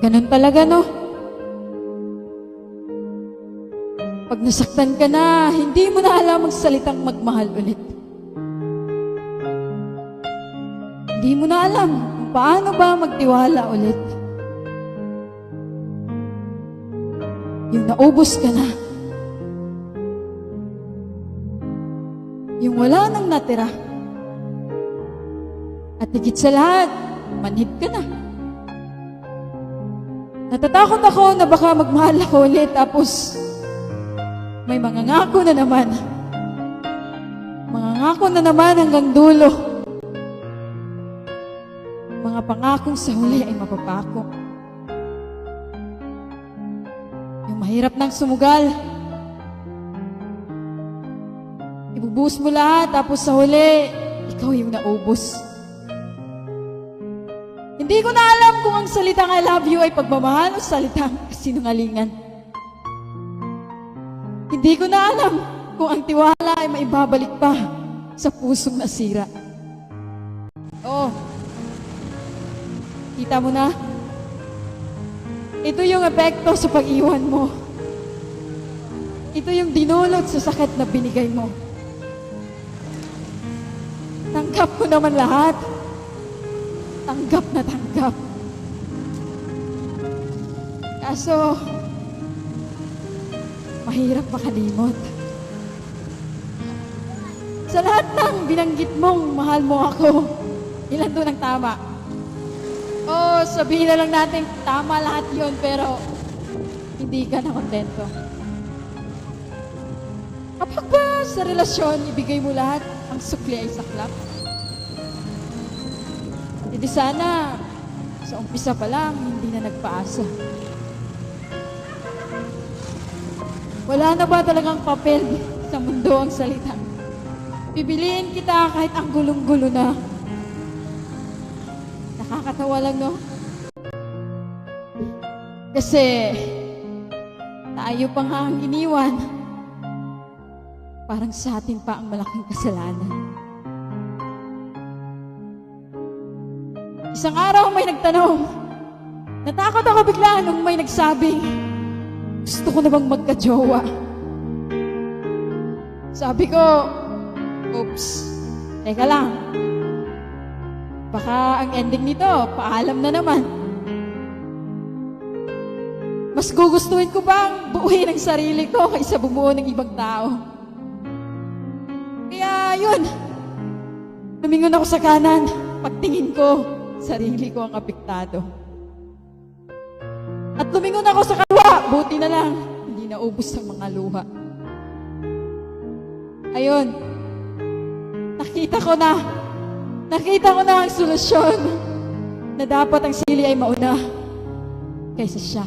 Ganun talaga, no? Pag nasaktan ka na, hindi mo na alam magsalitang magmahal ulit. Hindi mo na alam kung paano ba magtiwala ulit. Yung naubos ka na. Yung wala nang natira. At higit sa lahat, manhid ka na. Natatakot ako na baka magmahal ako ulit tapos may mangangako na naman. Mangangako na naman hanggang dulo. Mga pangakong sa huli ay mapapako. Yung mahirap ng sumugal. Ibubuhos mo lahat tapos sa huli, ikaw yung naubos. Hindi ko na alam kung ang salitang I love you ay pagmamahal o salitang kasinungalingan. Hindi ko na alam kung ang tiwala ay maibabalik pa sa pusong nasira. Oo. Kita mo na? Ito yung epekto sa pag-iwan mo. Ito yung dinulot sa sakit na binigay mo. Tanggap ko naman lahat. Tanggap na tanggap. Kaso, mahirap makalimot. Sa lahat ng binanggit mong mahal mo ako, ilan doon ang tama? O sabihin na lang natin, tama lahat yon pero hindi ka na kontento. Kapag ba sa relasyon, ibigay mo lahat, ang sukli ay saklap? Hindi sana, sa umpisa pa lang, hindi na nagpaasa. Wala na ba talagang papel sa mundo ang salita? Pipiliin kita kahit ang gulong-gulo na. Nakakatawa lang, no? Kasi, tayo pa nga ang iniwan. Parang sa atin pa ang malaking kasalanan. Isang araw may nagtanong, natakot ako bigla nung may nagsabing, gusto ko na bang magka-jowa? Sabi ko, oops, teka lang. Baka ang ending nito, paalam na naman. Mas gugustuhin ko bang buuin ang sarili ko kaysa bumuo ng ibang tao? Kaya yun, lumingon ako sa kanan, pagtingin ko, sarili ko ang apektado. At lumingon ako sa kaliwa, buti na lang, hindi naubos ang mga luha. Ayun, nakita ko na ang solusyon na dapat ang sili ay mauna kaysa siya.